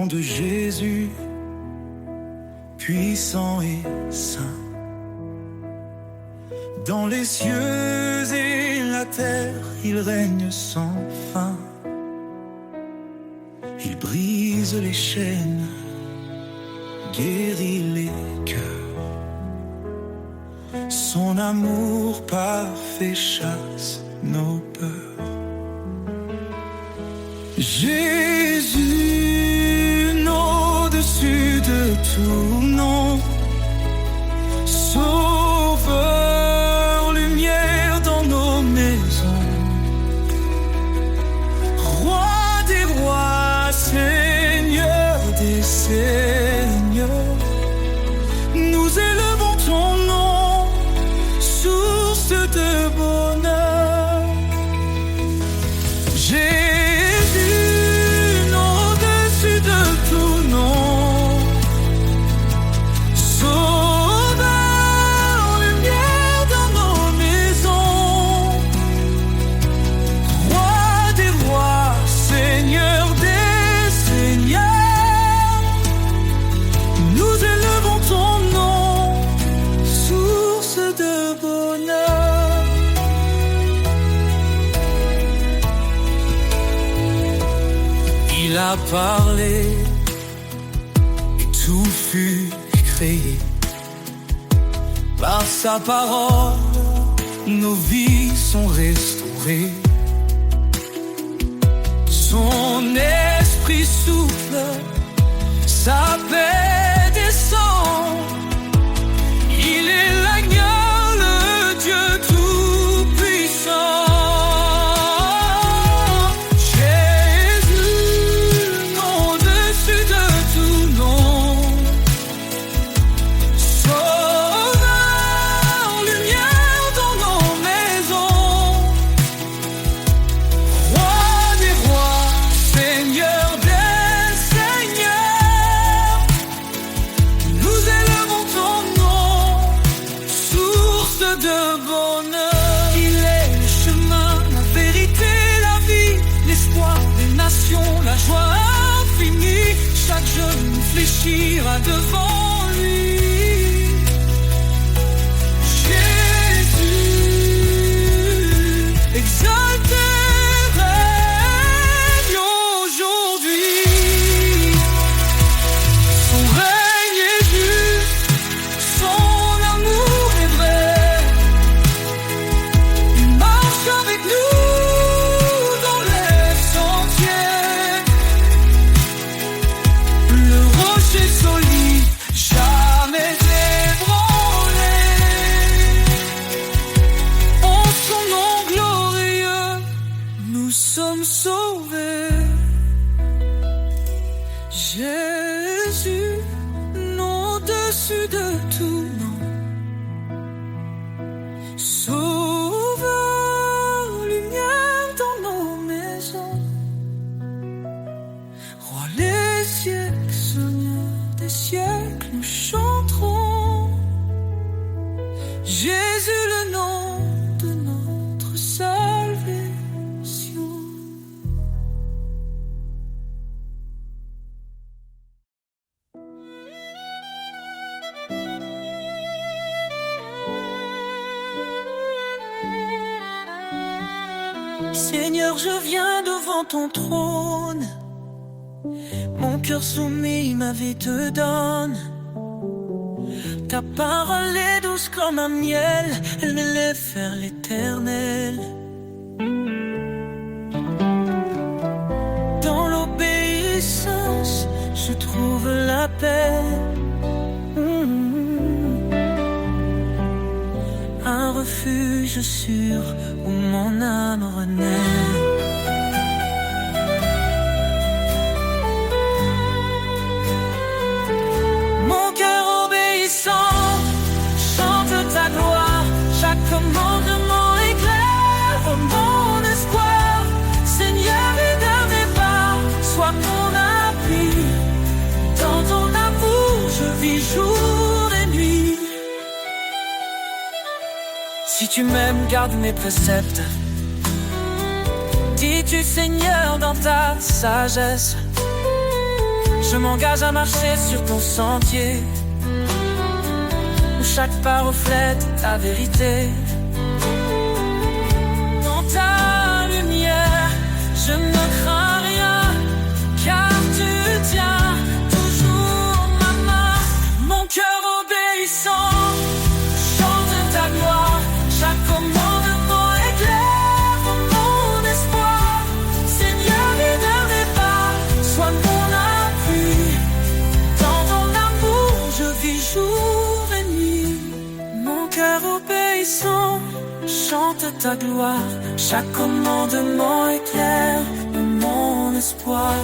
nom de Jésus, puissant et saint. Dans les cieux et la terre, il règne sans fin. Il brise les chaînes, guérit les cœurs. Son amour parfait chasse nos peurs. Jésus, au-dessus de tout nom, Sauveur, lumière dans nos maisons, Roi des rois, Seigneur des seigneurs, nous élevons ton nom, source de bonheur. Il a parlé et tout fut créé. Par sa parole, nos vies sont restaurées. Son esprit souffle, sa paix descend. Il est l'agneau, le Dieu tout-puissant. La joie infinie, chaque genou fléchira devant lui. Jésus, exalté, règne aujourd'hui. Son règne est juste, son amour est vrai. Il marche avec nous. Jésus, nom au-dessus de tout nom, Sauveur, lumière dans nos maisons, Roi les siècles, Seigneur des siècles, nous chanterons Jésus, le nom de notre salvation. Seigneur, je viens devant ton trône, mon cœur soumis, ma vie te donne. Ta parole est douce comme un miel, elle m'élève vers l'éternel. Dans l'obéissance, je trouve la paix. Un refuge sûr où mon âme renaît. Mon cœur obéissant chante ta gloire, chaque commandement éclaire mon espoir. Seigneur, aide mes pas, sois mon appui. Dans ton amour, je vis jour et nuit. Si tu m'aimes, garde mes préceptes. Dis-tu, Seigneur, dans ta sagesse. Je m'engage à marcher sur ton sentier, où chaque pas reflète ta vérité. Dans ta lumière, je ne crains rien, car tu tiens toujours ma main. Mon cœur obéissant chante ta gloire, chaque commandement éclaire mon espoir. Seigneur, leader des pas, sois mon appui. Dans ton amour, je vis jour et nuit. Mon cœur obéissant chante ta gloire, chaque commandement éclaire mon espoir.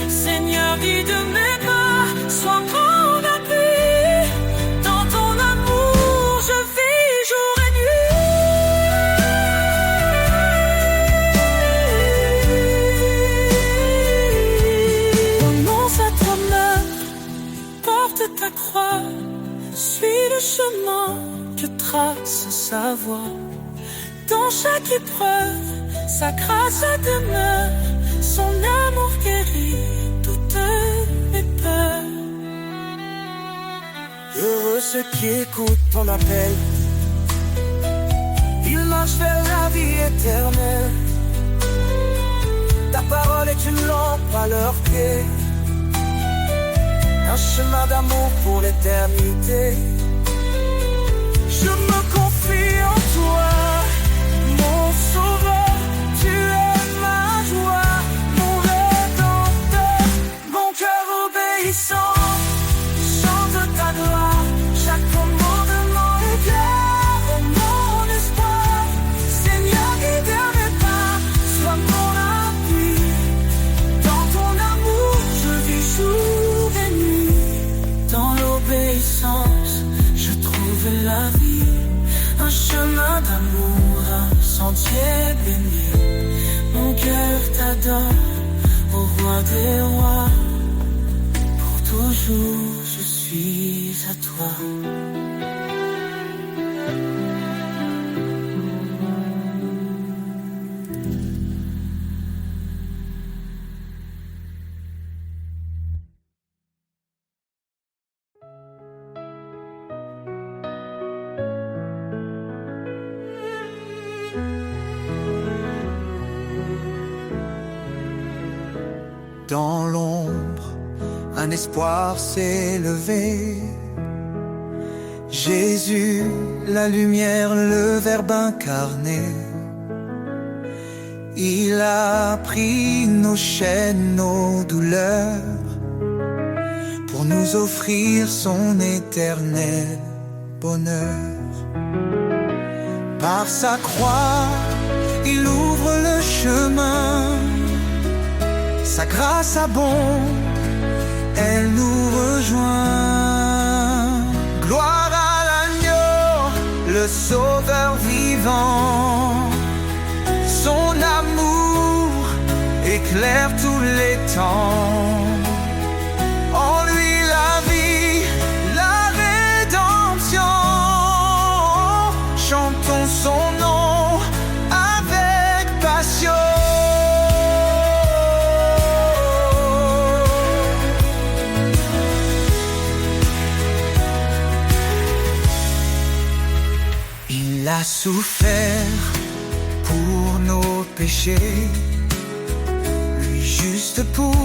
Seigneur, guide mes pas, sois mon appui. Dans ton amour, je vis jour et nuit. Renonce à toi-même, porte ta croix, suis le chemin que trace sa voie. Dans chaque épreuve, sa grâce demeure, son amour guérit toutes mes peurs. Heureux ceux qui écoutent ton appel, ils marchent vers la vie éternelle. Ta parole est une lampe à leurs pieds, un chemin d'amour pour l'éternité. Je me confie en toi, mon sauveur, tu es ma joie, mon rédempteur. Mon cœur obéissant chante ta gloire, chaque commandement éclaire mon espoir. Seigneur, guide mes pas, sois mon appui. Dans ton amour, je vis jour et nuit. Dans l'obéissance, je trouve la vie, un chemin d'amour, un sentier béni. Mon cœur t'adore, ô roi des rois. Pour toujours je suis à toi. Dans l'ombre, un espoir s'est levé. Jésus, la lumière, le Verbe incarné. Il a pris nos chaînes, nos douleurs, pour nous offrir son éternel bonheur. Par sa croix, il ouvre le chemin. Sa grâce abonde, elle nous rejoint. Gloire à l'agneau, le sauveur vivant. Son amour éclaire tous les temps. En lui la vie, la rédemption. Chantons son nom avec passion. Il a souffert pour nos péchés, lui juste pour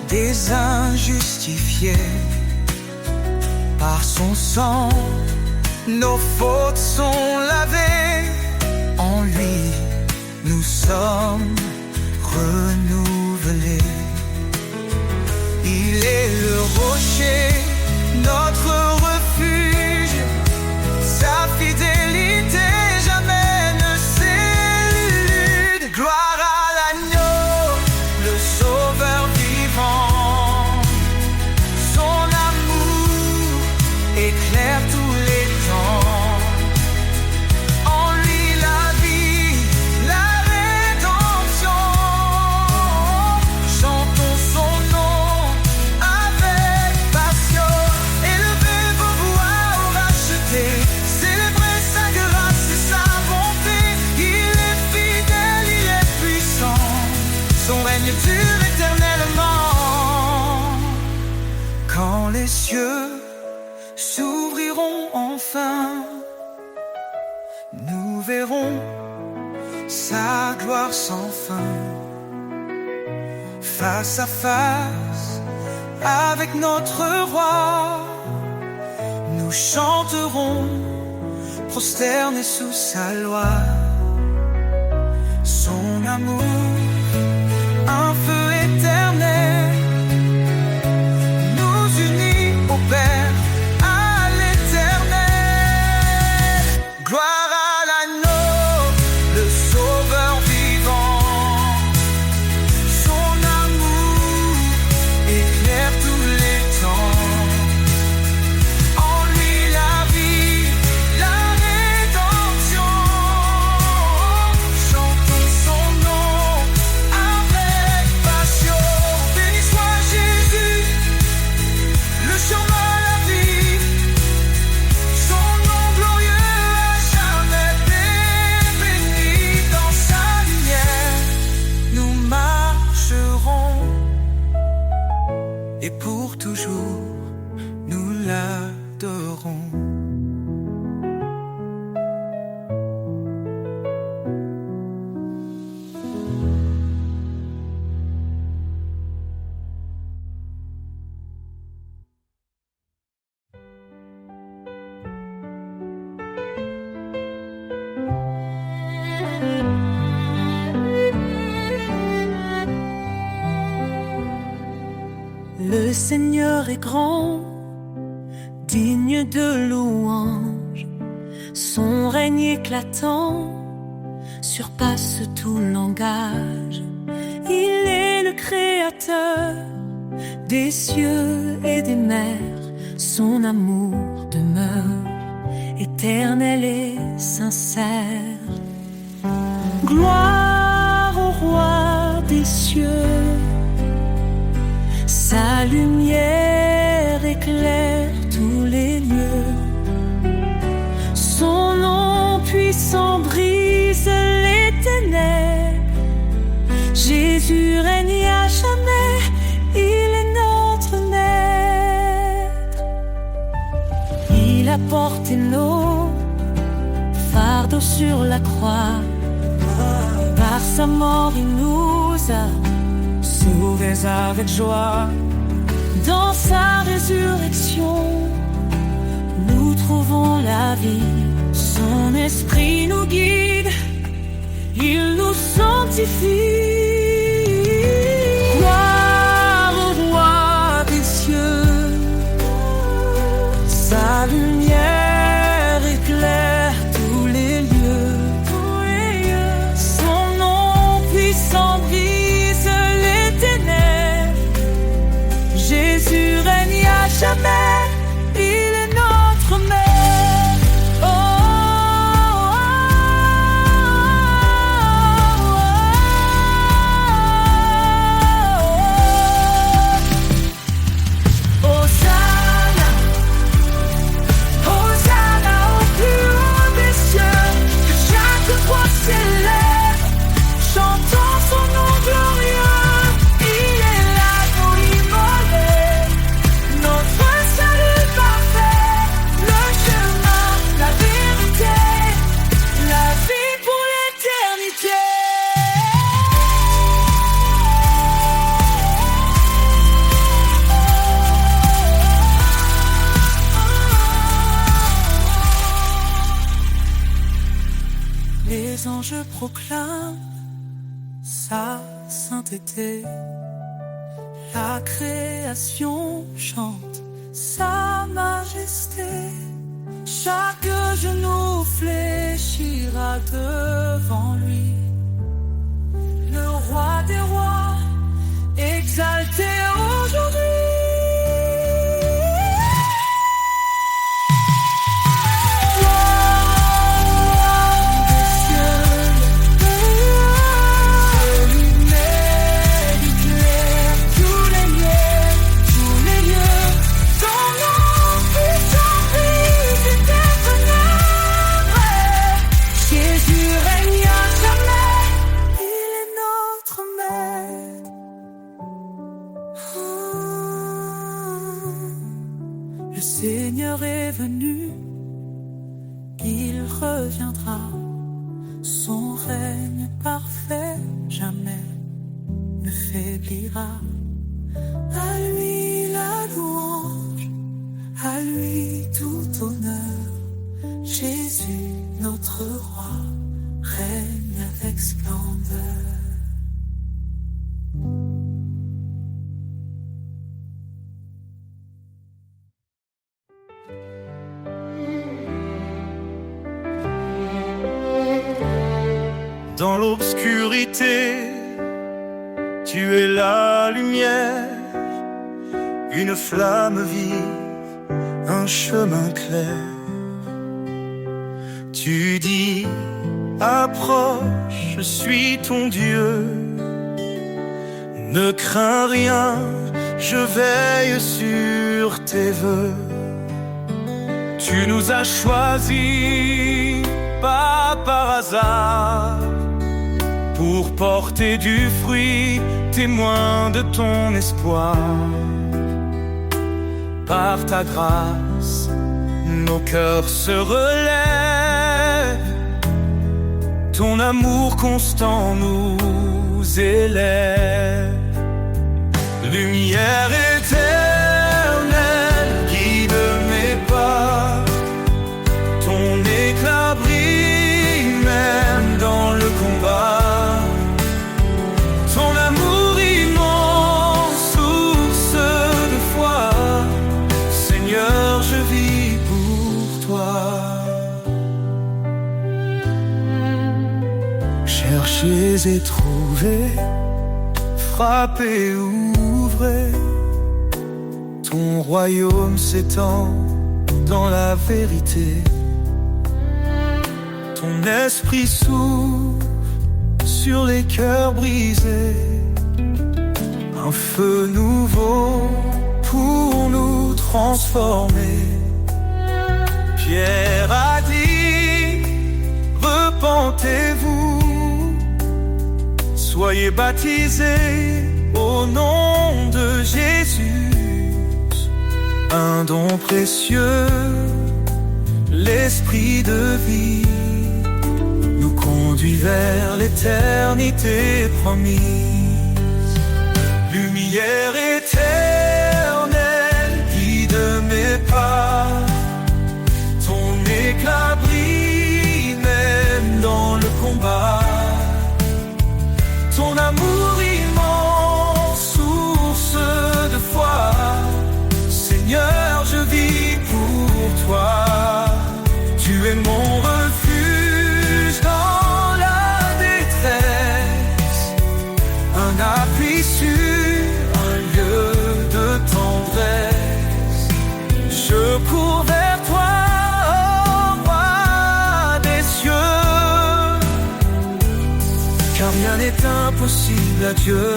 des injustifiés. Par son sang, nos fautes sont lavées. En lui, nous sommes renouvelés. Il est le rocher, notre refuge. Sa fidélité jamais ne s'élude. Gloire à l'agneau, le sauveur vivant. Son amour éclaire tous les temps. En lui la vie, la rédemption. Chantons son nom avec passion. Élevez les cieux s'ouvriront enfin, nous verrons sa gloire sans fin. Face à face avec notre roi, nous chanterons prosternés sous sa loi. Son amour, un feu éternel, nous unit au Père, à l'éternel. Gloire à l'agneau, le sauveur vivant. Son amour éclaire tous les temps. En lui la vie, la rédemption. Chantons son nom avec passion. Béni soit Jésus, le chemin, la vie. Son nom glorieux à jamais béni. Dans sa lumière, nous marcherons. Et pour toujours, nous l'adorons. Le Seigneur est grand, digne de louange. Son règne éclatant surpasse tout langage. Il est le créateur des cieux et des mers. Son amour demeure éternel et sincère. Gloire au roi des cieux, sa lumière éclaire tous les lieux. Son nom puissant brise les ténèbres. Jésus règne à jamais, il est notre maître. Il a porté nos fardeaux sur la croix. Par sa mort, il nous a sauvés avec joie. Dans sa résurrection, nous trouvons la vie. Son esprit nous guide, il nous sanctifie. Gloire au roi des cieux, sa lumière éclaire tous les lieux. Son nom puissant brise les ténèbres. Jésus règne à jamais, il est notre maître. Oh, Hosanna, Hosanna au plus haut des cieux. Que chaque voix s'élève, chantant son nom glorieux. Il est l'agneau immolé, notre salut parfait, le chemin, la vérité, la vie pour l'éternité. Les anges proclament sa sainteté. La création chante sa majesté. Chaque genou fléchira devant lui. Le roi des rois, exalté aujourd'hui. Oh. Le Seigneur est venu, il reviendra. Son règne parfait jamais ne faiblira. À lui la louange, à lui tout honneur. Jésus, notre roi, règne avec splendeur. Dans l'obscurité, tu es la lumière, une flamme vive, un chemin clair. Tu dis, approche, je suis ton Dieu. Ne crains rien, je veille sur tes vœux. Tu nous as choisis, pas par hasard, pour porter du fruit, témoin de ton espoir. Par ta grâce, nos cœurs se relèvent. Ton amour constant nous élève. Lumière éternelle, guide mes pas. Ton éclat brille même dans le combat. Ton amour immense, source de foi. Seigneur, je vis pour toi. Cherchez et trouvez, frappez, ouvrez. Ton royaume s'étend dans la vérité. Ton esprit s'ouvre sur les cœurs brisés. Un feu nouveau pour nous transformer. Pierre a dit, repentez-vous. Soyez baptisés au nom de Jésus. Un don précieux, l'esprit de vie, nous conduit vers l'éternité promise. Lumière éternelle, guide mes pas. Ton éclat brille même dans le combat. Ton amour immense, source de foi. Seigneur, je vis pour toi. Tu es mon refuge dans la détresse. Un appui sûr, un lieu de tendresse. Je cours vers toi, ô roi des cieux. Car rien n'est impossible à Dieu.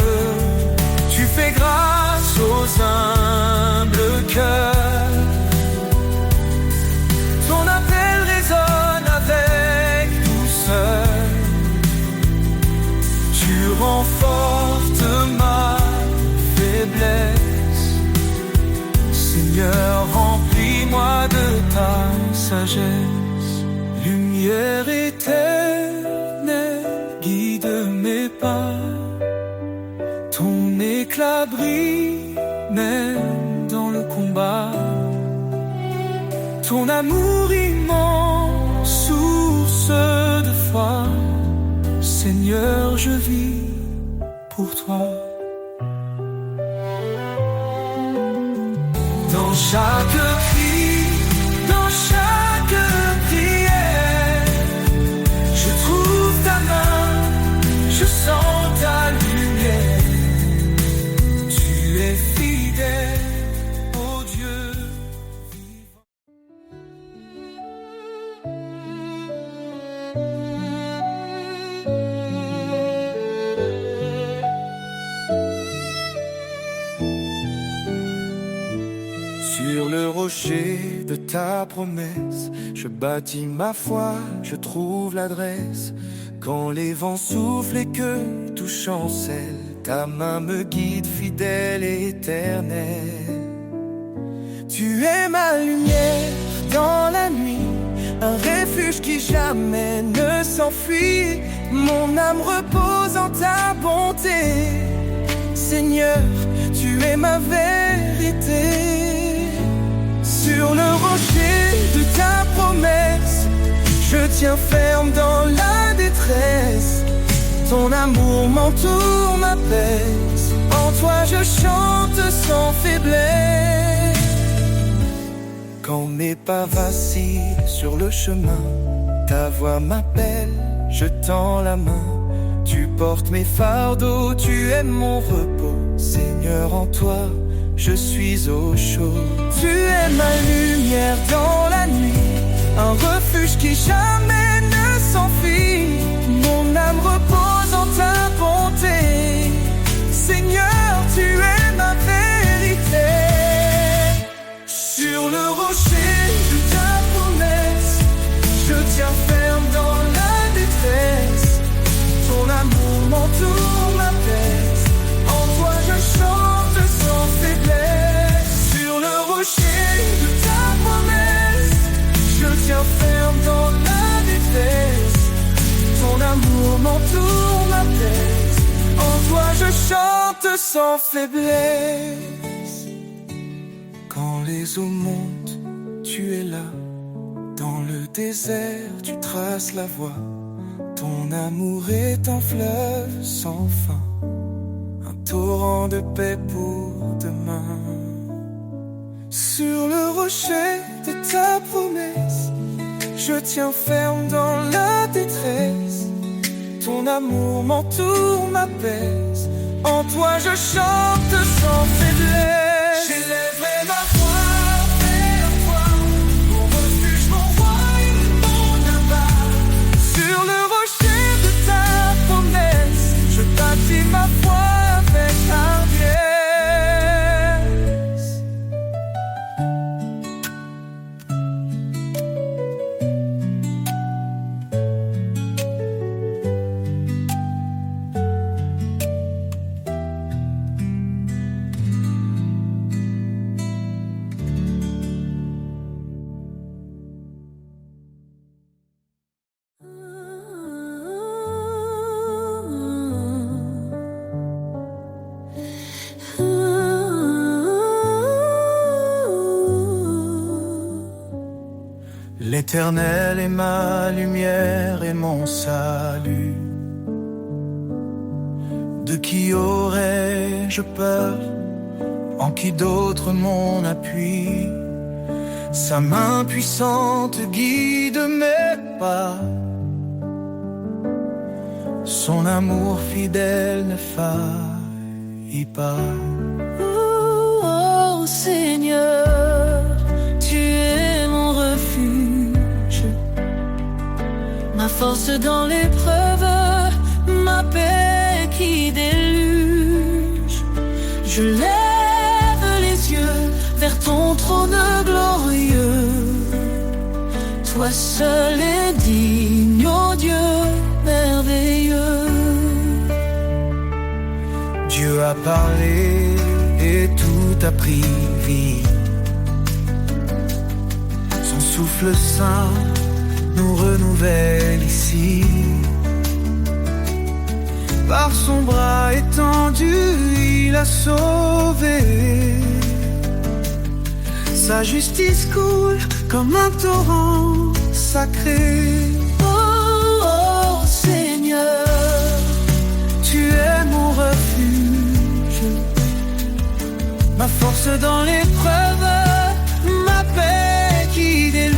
Tu fais grâce aux humbles cœurs. Ton appel résonne avec douceur. Tu renforces ma faiblesse. Seigneur, remplis-moi de ta sagesse. Lumière éternelle, guide mes pas. Ton éclat brille même dans le combat. Ton amour immense, source de foi. Seigneur, je vis pour toi. Dans chaque cri, dans chaque prière, je trouve ta main, je sens ta lumière. Tu es fidèle, ô Dieu vivant. Sur le rocher de ta promesse, je bâtis ma foi, je trouve l'adresse. Quand les vents soufflent et que tout chancelle, ta main me guide fidèle et éternelle. Tu es ma lumière dans la nuit, un refuge qui jamais ne s'enfuit. Mon âme repose en ta bonté. Seigneur, tu es ma vérité. Sur le rocher de ta promesse, je tiens ferme dans la détresse. Ton amour m'entoure, m'apaise. En toi je chante sans faiblesse. Quand mes pas vacillent sur le chemin, ta voix m'appelle, je tends la main. Tu portes mes fardeaux, tu es mon repos. Seigneur, en toi, je suis au chaud. Tu es ma lumière dans la nuit, un refuge qui jamais ne s'enfuit. Mon âme repose en ta bonté. Seigneur, tu es ma vérité. Sur le rocher de ta promesse, je tiens ferme dans la détresse. Ton amour m'entoure, m'apaise. En toi je chante sans faiblesse. Sur le rocher de ta promesse, je tiens ferme dans la détresse. Ton amour m'entoure, m'apaise. En toi je chante sans faiblesse. Quand les eaux montent, tu es là. Dans le désert, tu traces la voie. Ton amour est un fleuve sans fin, un torrent de paix pour demain. Sur le rocher de ta promesse, je tiens ferme dans la détresse. Ton amour m'entoure, m'apaise. En toi je chante sans faiblesse. J'élèverai ma voix vers toi, mon refuge, mon roi et mon abat. Sur le rocher de ta promesse, je bâtis ma foi avec hardiesse. L'Éternel est ma lumière et mon salut. De qui aurais-je peur? En qui d'autre mon appui? Sa main puissante guide mes pas. Son amour fidèle ne faillit pas. Oh Seigneur, tu es mon refuge, ma force dans l'épreuve, ma paix qui déluge. Je lève les yeux vers ton trône glorieux. Toi seul est digne, ô Dieu merveilleux. Dieu a parlé et tout a pris vie. Son souffle saint nous renouvelle ici. Par son bras étendu, il a sauvé. Sa justice coule comme un torrent sacré. Oh, oh Seigneur, tu es mon refuge, ma force dans l'épreuve, ma paix qui déluge.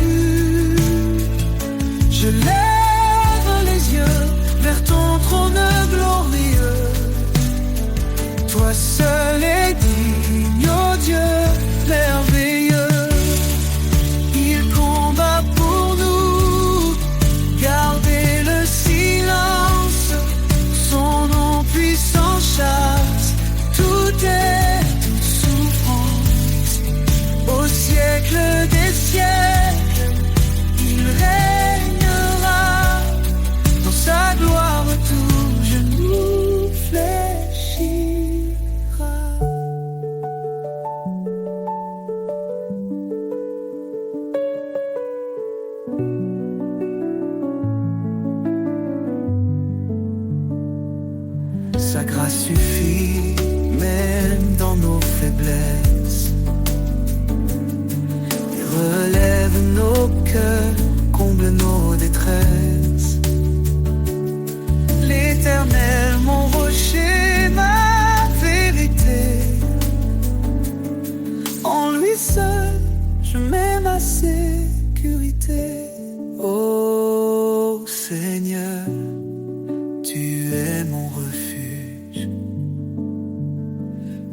Je lève les yeux vers ton trône glorieux. Toi seul est digne, ô Dieu merveilleux. Il combat pour nous, gardez le silence. Son nom puissant chasse toute souffrance. Au siècle des siècles, il régnera. Dans sa gloire tout genou fléchira. a suffi, même dans nos faiblesses. Il relève nos cœurs, comble nos détresses. L'Éternel, mon rocher, ma vérité. En lui seul, je mets ma sécurité. Ô Seigneur, tu es mon refuge,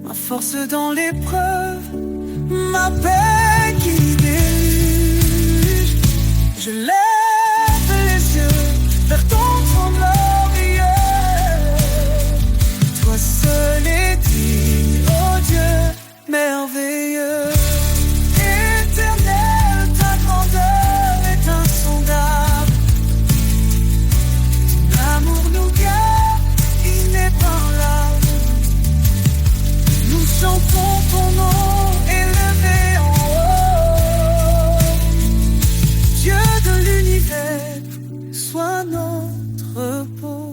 ma force dans l'épreuve, ma paix qui déluge. Je lève les yeux vers ton trône glorieux. Toi seul es digne, ô Dieu merveilleux. Éternel, ta grandeur est insondable. Ton amour nous garde inébranlable. Nous chantons ton nom élevé en haut. Dieu de l'univers, sois notre repos.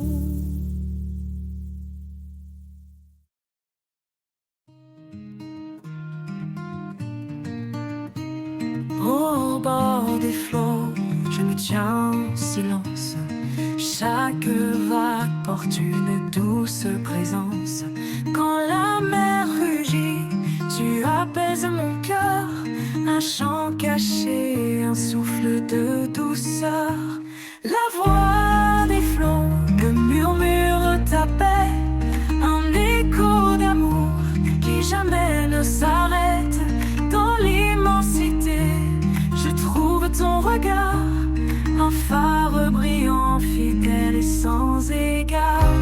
Au bord des flots, je me tiens en silence. Chaque vague porte une douce présence. Quand la mer rugit, tu apaises mon cœur. Un chant caché, un souffle de douceur. La voix des flots me murmure ta paix. Un écho d'amour qui jamais ne s'arrête. Dans l'immensité, je trouve ton regard, un phare brillant, fidèle et sans égard.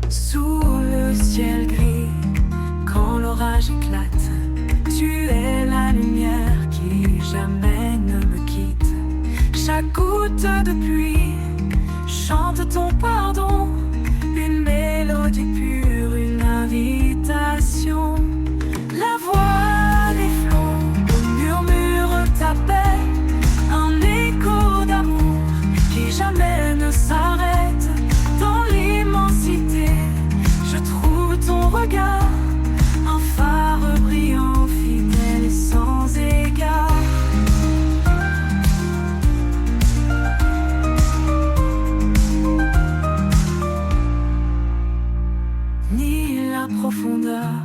Sous le ciel gris, quand l'orage éclate, tu es la lumière qui jamais ne me quitte. Chaque goutte de pluie chante ton pardon, une mélodie pure, une invitation. La voix des flots me murmure ta paix, un écho d'amour qui jamais ne s'arrête. Dans l'immensité, je trouve ton regard, un phare brillant, fidèle et sans égard. Ni la profondeur,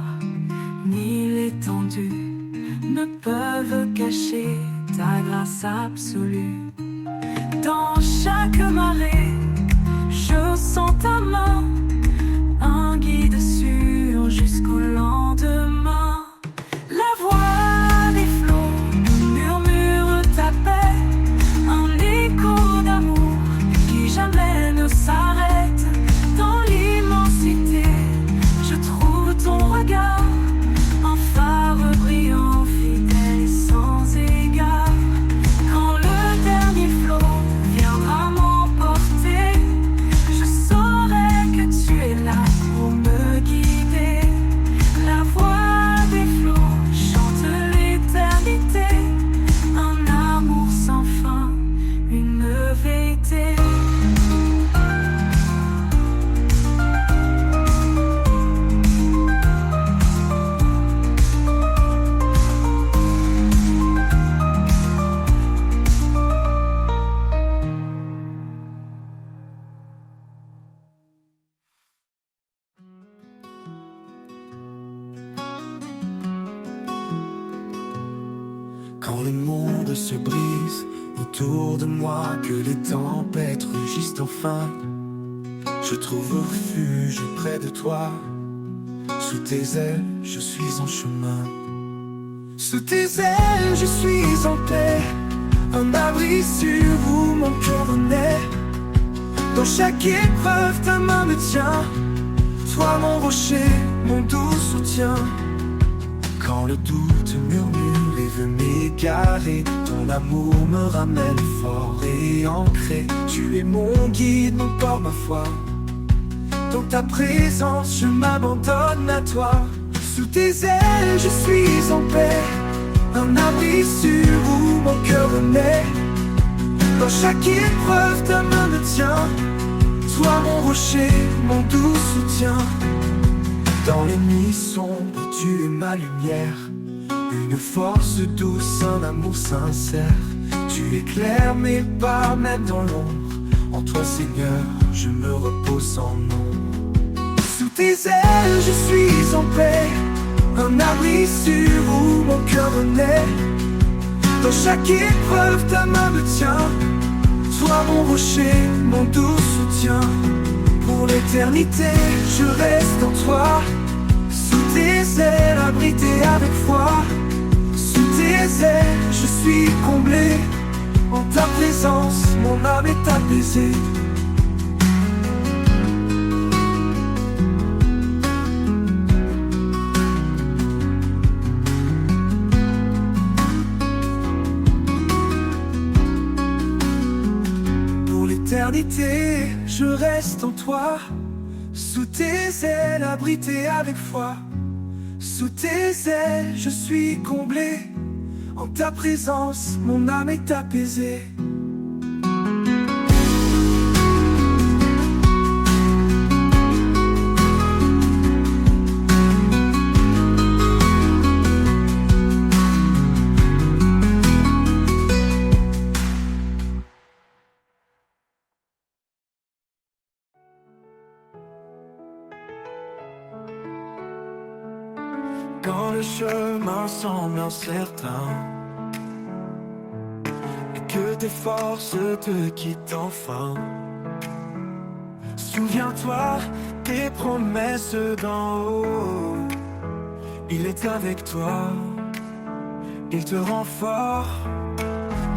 ni l'étendue ne peuvent cacher ta grâce absolue. Dans chaque marée, je sens ta main, un guide sûr jusqu'au lendemain. La voix des flots murmure ta paix, un écho d'amour qui jamais ne s'arrête. Dans l'immensité, je trouve ton regard, un phare brillant, fidèle et sans égard. Quand le dernier flot viendra m'emporter, je saurai que tu es là pour me guider. La voix des flots chante l'éternité, un amour sans fin, une vérité. Quand le monde se brise autour de moi, que les tempêtes rugissent enfin, je trouve refuge près de toi. Sous tes ailes, je suis en chemin. Sous tes ailes, je suis en paix. Un abri sûr où mon cœur naît. Dans chaque épreuve, ta main me tient. Toi mon rocher, mon doux soutien. Quand le doute murmure et veut m'égarer, ton amour me ramène fort et ancré. Tu es mon guide, mon port, ma foi. Dans ta présence, je m'abandonne à toi. Sous tes ailes, je suis en paix. un abri sûr où mon cœur renaît. Dans chaque épreuve, ta main me tient. Toi mon rocher, mon doux soutien. Dans les nuits sombres, tu es ma lumière. Une force douce, un amour sincère. Tu éclaires mes pas, même dans l'ombre. En toi Seigneur, je me repose sans nom. Sous tes ailes, je suis en paix. Un abri sûr où mon cœur renaît. Dans chaque épreuve, ta main me tient. Toi mon rocher, mon doux soutien. Pour l'éternité, je reste en toi. Sous tes ailes, abrité avec foi. Sous tes ailes, je suis comblé. En ta présence, mon âme est apaisée. Pour l'éternité, je reste en toi. Sous tes ailes, abrité avec foi. Sous tes ailes, je suis comblé. En ta présence, mon âme est apaisée. Quand le chemin semble incertain et que tes forces te quittent enfin, souviens-toi tes promesses d'en haut. Il est avec toi, il te rend fort.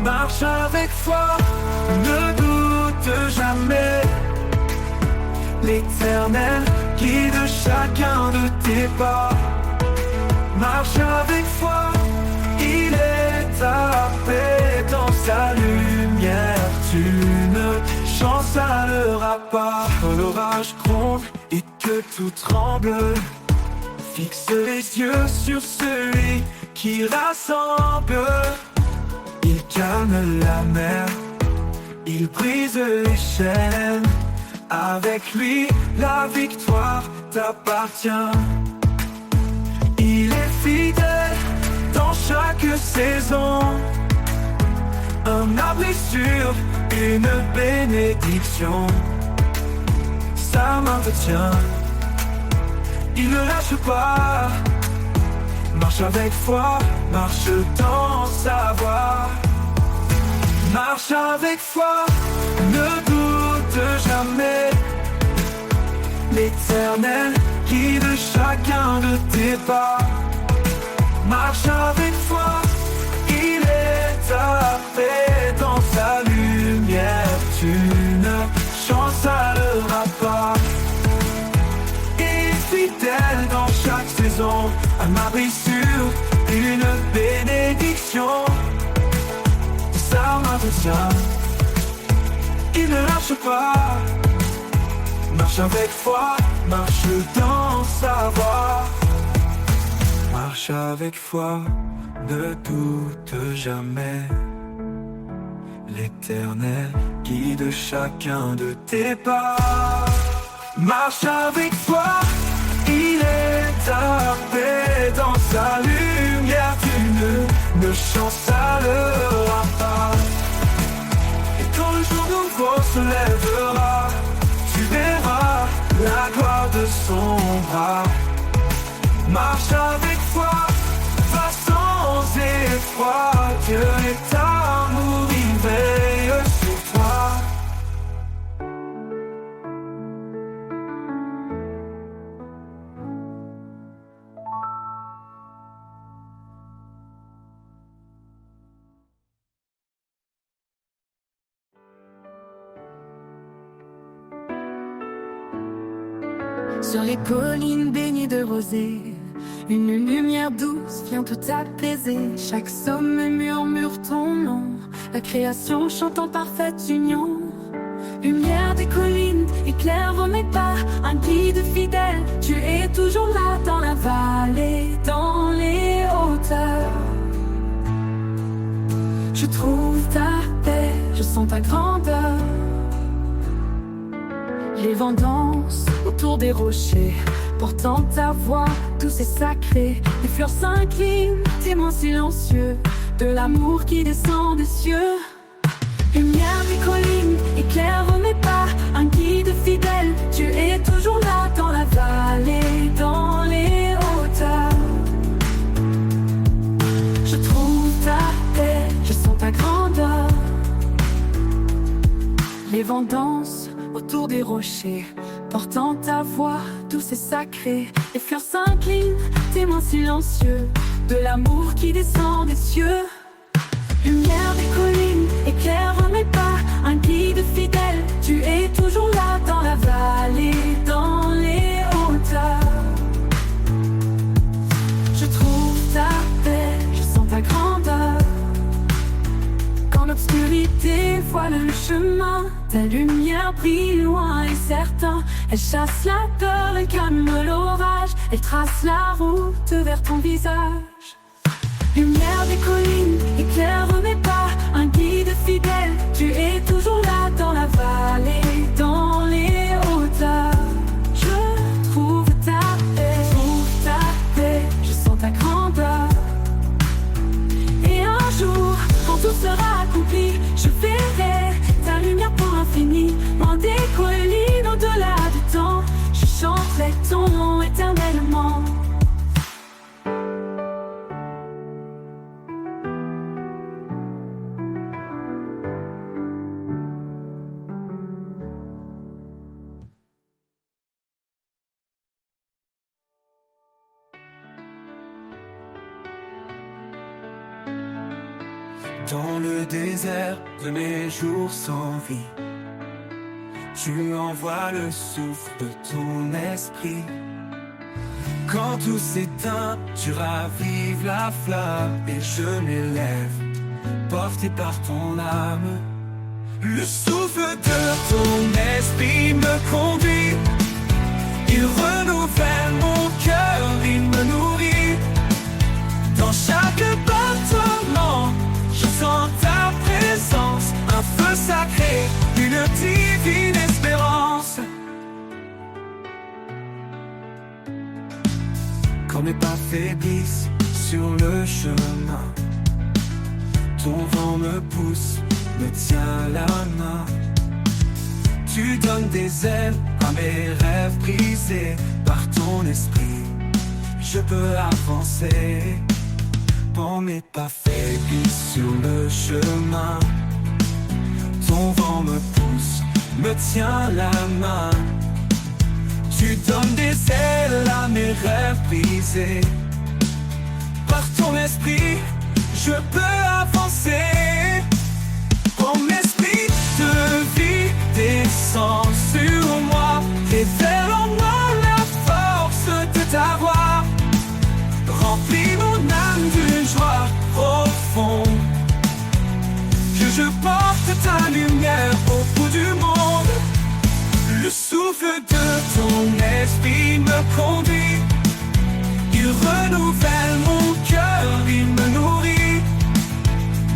Marche avec foi, ne doute jamais. L'Éternel guide chacun de tes pas. Marche avec foi, il est ta paix. Dans sa lumière, tu ne chancelleras pas. Quand l'orage gronde et que tout tremble, fixe les yeux sur celui qui rassemble. Il calme la mer, il brise les chaînes. Avec lui, la victoire t'appartient. Il est fidèle dans chaque saison, un abri sûr, une bénédiction. Sa main te tient, il ne lâche pas. Marche avec foi, marche dans sa voie. Marche avec foi, ne doute jamais. L'Éternel guide chacun de tes pas. Marche avec foi, il est ta paix. Dans sa lumière, tu ne chancelleras pas. Il est fidèle dans chaque saison, un abri sûr, une bénédiction. Sa main te tient, il ne lâche pas. Marche avec foi, marche dans sa voie. Marche avec foi, ne doute jamais. L'Éternel guide chacun de tes pas. Marche avec foi, il est ta paix. Dans sa lumière, tu ne chancelleras pas. Et quand le jour nouveau se lèvera, tu verras la gloire de son bras. Marche avec foi, va sans effroi. Dieu est amour, il veille sur toi. Sur les collines baignées de rosée, une lumière douce vient tout apaiser. Chaque sommet murmure ton nom, la création chante en parfaite union. Lumière des collines, éclaire mes pas, un guide fidèle, tu es toujours là dans la vallée, dans les hauteurs. ta grandeur. Les vents dansent autour des rochers, portant ta voix, tout c'est sacré. Les fleurs s'inclinent, témoins silencieux de l'amour qui descend des cieux. Lumière des collines, éclaire mes pas, un guide fidèle. Tu es toujours là dans la vallée, dans les hauteurs. Je trouve ta paix, je sens ta grandeur. Les vents dansent autour des rochers, portant ta voix, douce et sacrée. Les fleurs s'inclinent, témoins silencieux de l'amour qui descend des cieux. Lumière des collines, éclaire mes pas, un guide fidèle. Tu es toujours là dans la vallée, dans les hauteurs. Je trouve ta paix, je sens ta grandeur. Quand l'obscurité voile le chemin, ta lumière brille loin et certain. Elle chasse la peur, elle calme l'orage, elle trace la route vers ton visage. Lumière des collines, éclaire mes pas, un guide fidèle. Tu es toujours là dans la vallée, dans les hauteurs. Je trouve ta paix, je sens ta grandeur. Et un jour, quand tout sera accompli, je verrai ta lumière pour l'infini. Loin des collines, au-delà du temps, je chanterai ton nom éternellement. Dans le désert de mes jours sans vie, tu envoies le souffle de ton esprit. Quand tout s'éteint, tu ravives la flamme et je m'élève, porté par ton âme. Le souffle de ton esprit me conduit, il renouvelle mon cœur, il me nourrit. Dans chaque battement, je sens ta présence, un feu sacré, une divine espérance. Quand mes pas faiblissent sur le chemin, ton vent me pousse, me tient la main. Tu donnes des ailes à mes rêves brisés, par ton esprit, je peux avancer. Quand mes pas faiblissent sur le chemin, ton vent me pousse, me tient la main. Tu donnes des ailes à mes rêves brisés. Par ton esprit, je peux avancer. Ton esprit de vie descend sur moi, révèle en moi la force de ta voix. Remplis mon âme d'une joie profonde, que je porte ta lumière au bout du monde. Le souffle de ton esprit me conduit, il renouvelle mon cœur, il me nourrit.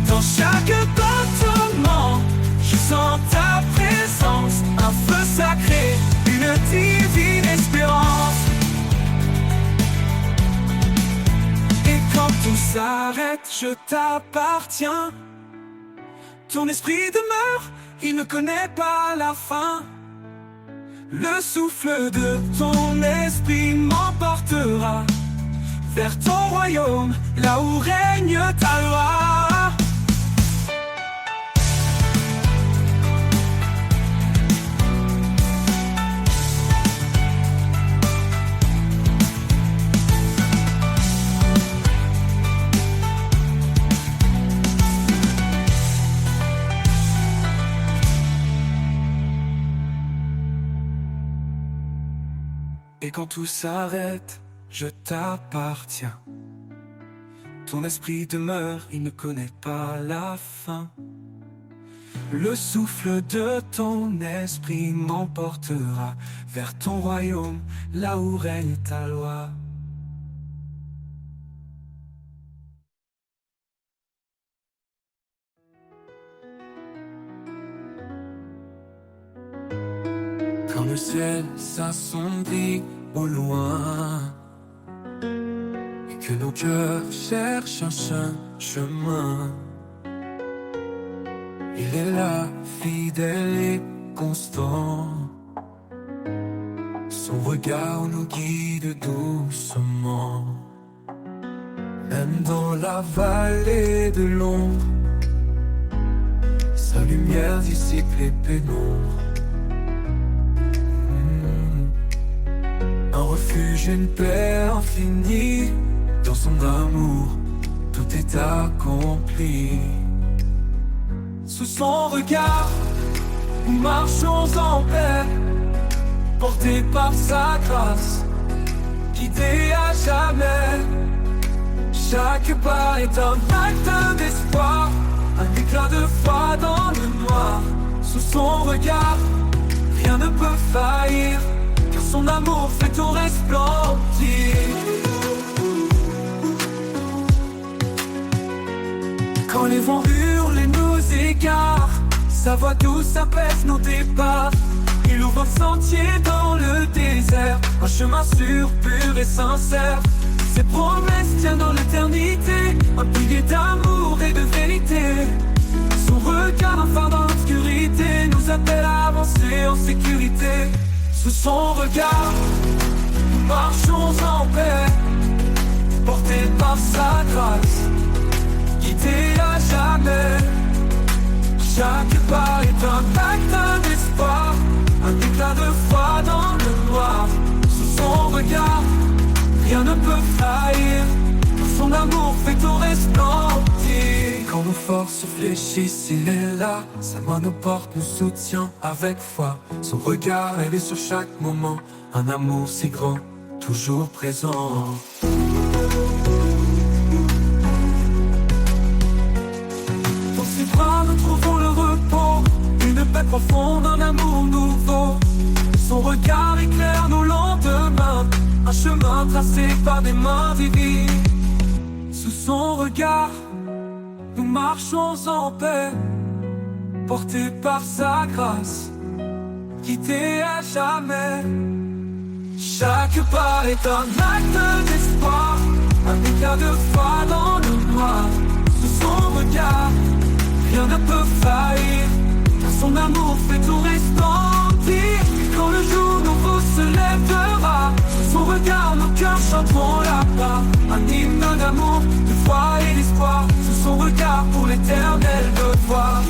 Dans chaque battement, je sens ta présence, un feu sacré, une divine espérance. Quand tout s'arrête, je t'appartiens. Ton esprit demeure, il ne connaît pas la fin. Le souffle de ton esprit m'emportera vers ton royaume, là où règne ta loi. Et quand tout s'arrête, je t'appartiens. Ton esprit demeure, il ne connaît pas la fin. Le souffle de ton esprit m'emportera vers ton royaume, là où règne ta loi. Quand le ciel s'assombrit au loin et que nos cœurs cherchent un chemin, il est là, fidèle et constant. Son regard nous guide doucement. Même dans la vallée de l'ombre, sa lumière dissipe les pénombres. Un refuge, une paix infinie. Dans son amour, tout est accompli. Sous son regard, nous marchons en paix, portés par sa grâce, guidés à jamais. Chaque pas est un acte d'espoir, un éclat de foi dans le noir. Sous son regard, rien ne peut faillir, car son amour fait tout resplendir. Quand les vents hurlent et nous égarent, sa voix douce apaise nos départs. Il ouvre un sentier dans le désert, un chemin sûr, pur et sincère. Ses promesses tiennent dans l'éternité, un pilier d'amour et de vérité. Son regard, un phare dans l'obscurité, nous appelle à avancer en sécurité. Sous son regard, nous marchons en paix, portés par sa grâce, guidés à jamais. Chaque pas est un acte d'espoir, un éclat de foi dans le noir. Sous son regard, rien ne peut faillir, son amour fait tout resplendir. Quand nos forces fléchissent, il est là, sa main nous porte, nous soutient avec foi. Son regard, elle est sur chaque moment, un amour si grand, toujours présent. Dans ses bras nous trouvons le repos, une paix profonde, un amour nouveau. Son regard éclaire nos lendemains, un chemin tracé par des mains divines. Sous son regard, nous marchons en paix, portés par sa grâce, guidés à jamais. Chaque pas est un acte d'espoir, un éclat de foi dans le noir. Sous son regard, rien ne peut faillir, car son amour fait tout resplendir. Quand le jour nouveau se lèvera, sous son regard nos cœurs chanteront là-bas. Un hymne d'amour, de foi et d'espoir, sous son regard pour l'éternel devoir.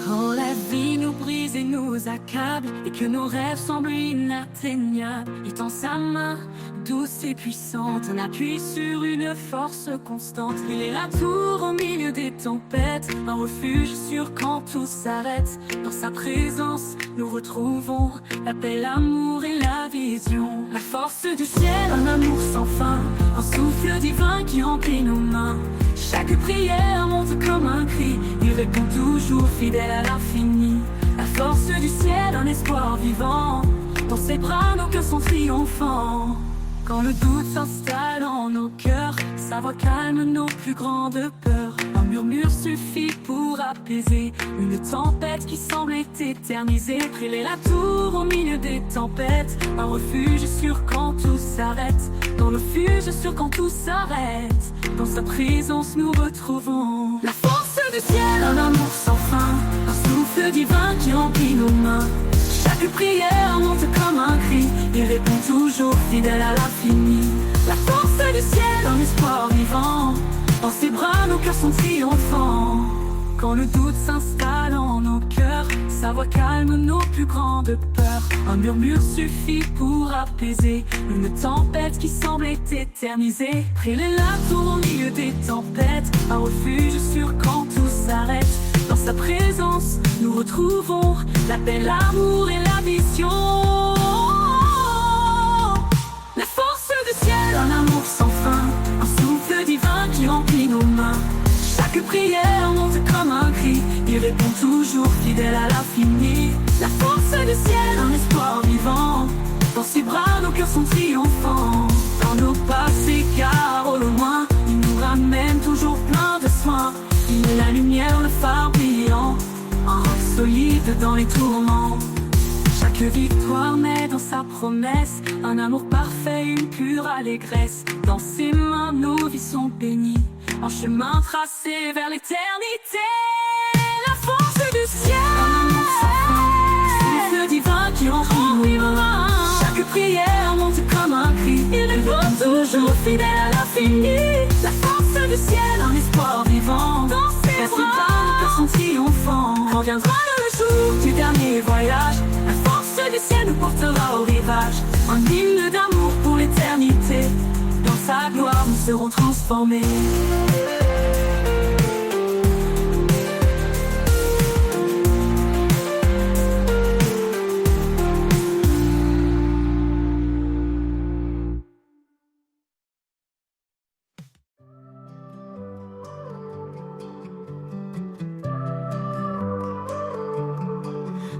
Quand la vie nous brise et nous accable, et que nos rêves semblent inatteignables, il tend sa main douce et puissante, un appui sur une force constante. Il est la tour au milieu des tempêtes, un refuge sûr quand tout s'arrête. Dans sa présence, nous retrouvons la paix, l'amour et la vision. La force du ciel, un amour sans fin, un souffle divin qui remplit nos mains. Chaque prière monte comme un cri, il répond toujours fidèle à l'infini. La force du ciel, un espoir vivant, dans ses bras nos cœurs sont triomphants. Quand le doute s'installe en nos cœurs, sa voix calme nos plus grandes peurs. Un murmure suffit pour apaiser une tempête qui semble éternisée. Elle est la tour au milieu des tempêtes, un refuge sûr quand tout s'arrête. Dans le refuge sûr quand tout s'arrête, dans sa présence nous retrouvons la force du ciel, un amour sans fin, un souffle divin qui remplit nos mains. Chaque prière monte comme un cri, il répond toujours fidèle à l'infini. La force du ciel, un espoir vivant, dans ses bras nos cœurs sont triomphants. Quand le doute s'installe en nos cœurs, sa voix calme nos plus grandes peurs. Un murmure suffit pour apaiser une tempête qui semble éternisée. Elle est la tour au milieu des tempêtes, un refuge sûr quand tout s'arrête. Dans sa présence, nous retrouvons la paix, l'amour et la vision. La force du ciel, un amour sans fin, un souffle divin qui remplit nos mains. Chaque prière monte comme un cri, il répond toujours fidèle à l'infini. La force du ciel, un espoir vivant. Dans ses bras, nos cœurs sont triomphants. Dans nos passés, car au loin, il nous ramène toujours plein de soins. Il est la lumière, le phare brillant, un roc solide dans les tourments. Chaque victoire naît dans sa promesse, un amour parfait, une pure allégresse. Dans ses mains, nos vies sont bénies, un chemin tracé vers l'éternité. La force du ciel, un amour sans fin, c'est le feu divin qui remplit nos mains. Chaque prière monte comme un cri, il répond toujours fidèle à l'infini. La force du ciel, un espoir vivant. Dans ses bras, nos cœurs sont triomphants. Quand viendra le jour du dernier voyage, la force du ciel nous portera au rivage. Un hymne d'amour pour l'éternité. Dans sa gloire, nous serons transformés.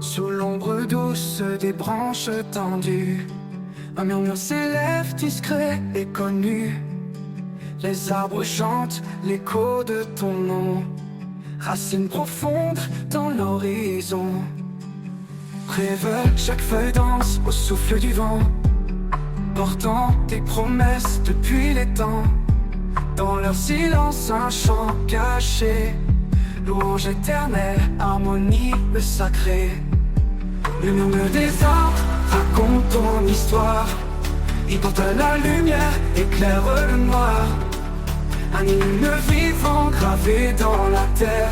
Sous l'ombre douce des branches tendues, un murmure s'élève discret et connu. Les arbres chantent l'écho de ton nom, racines profondes dans l'horizon. Rêve, chaque feuille danse au souffle du vent, portant tes promesses depuis les temps. Dans leur silence un chant caché, louange éternelle, harmonie le sacré. Le murmure des arbres raconte ton histoire, il porte la lumière, éclaire le noir. Un hymne vivant gravé dans la terre,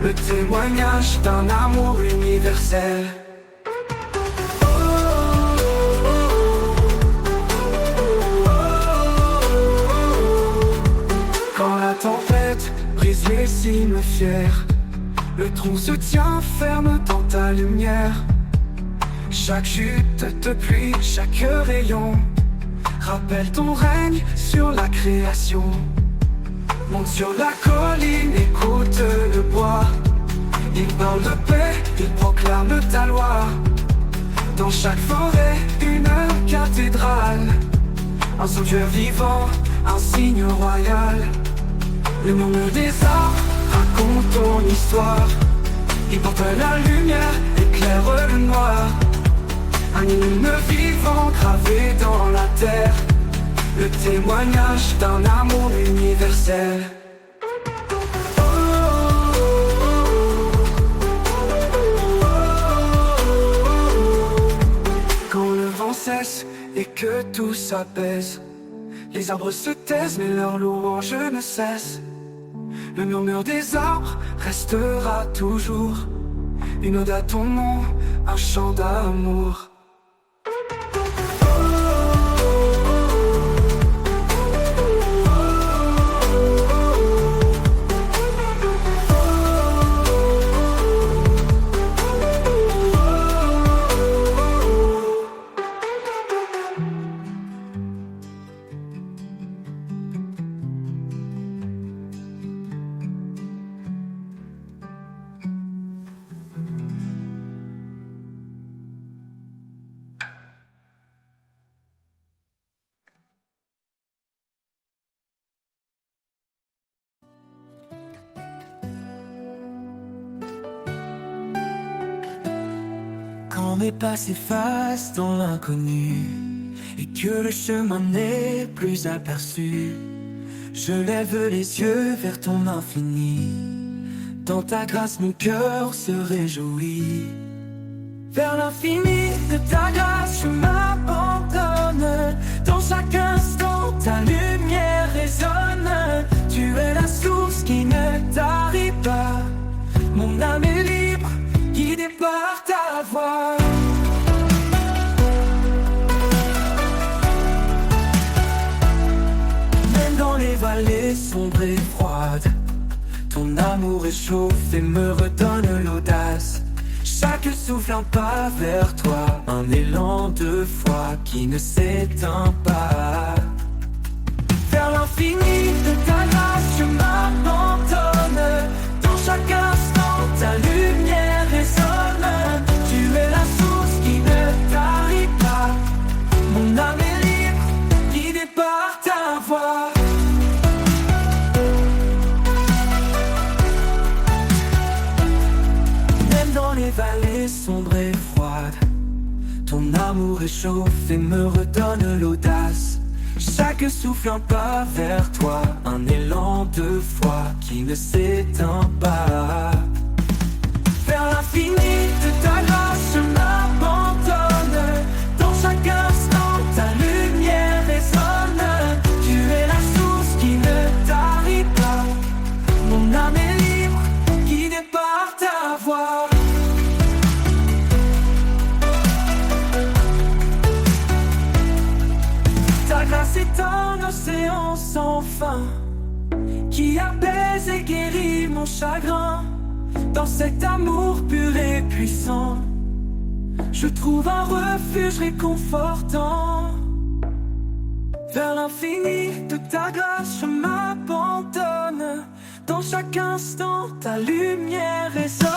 le témoignage d'un amour universel. Quand la tempête brise les cimes fiers, le tronc se tient ferme dans ta lumière. Chaque chute de pluie, chaque rayon rappelle ton règne sur la création. Monte sur la colline, écoute le bois, il parle de paix, il proclame ta loi. Dans chaque forêt, une cathédrale, un sanctuaire vivant, un signe royal. Le murmure des arbres raconte ton histoire, il porte la lumière, éclaire le noir. Un hymne vivant gravé dans la terre, le témoignage d'un amour universel. Quand le vent cesse et que tout s'apaise, les arbres se taisent mais leur louange ne cesse. Le murmure des arbres restera toujours, une ode à ton nom, un chant d'amour. Quand mes pas s'effacent dans l'inconnu et que le chemin n'est plus aperçu, je lève les yeux vers ton infini. Dans ta grâce mon cœur se réjouit. Vers l'infini de ta grâce je m'abandonne. Dans chaque instant ta lumière résonne. Tu es la source qui ne tarit pas. Mon âme est libre, guidée par ta voix. Même dans les vallées sombres et froides, ton amour réchauffe et me redonne l'audace. Chaque souffle un pas vers toi, un élan de foi qui ne s'éteint pas. Vers l'infini de ta grâce je m'abandonne. Dans chaque instant les vallées sombres et froides. Ton amour réchauffe et me redonne l'audace. Chaque souffle un pas vers toi, un élan de foi qui ne s'éteint pas. Vers l'infini de ta grâce je m'abandonne. Dans chaque instant ta lumière résonne. Tu es la source qui ne tarit pas. Mon âme est libre, guidée par ta voix. Ta grâce est un océan sans fin qui apaise et guérit mon chagrin. Dans cet amour pur et puissant, je trouve un refuge réconfortant. Vers l'infini de ta grâce je m'abandonne. Dans chaque instant ta lumière résonne.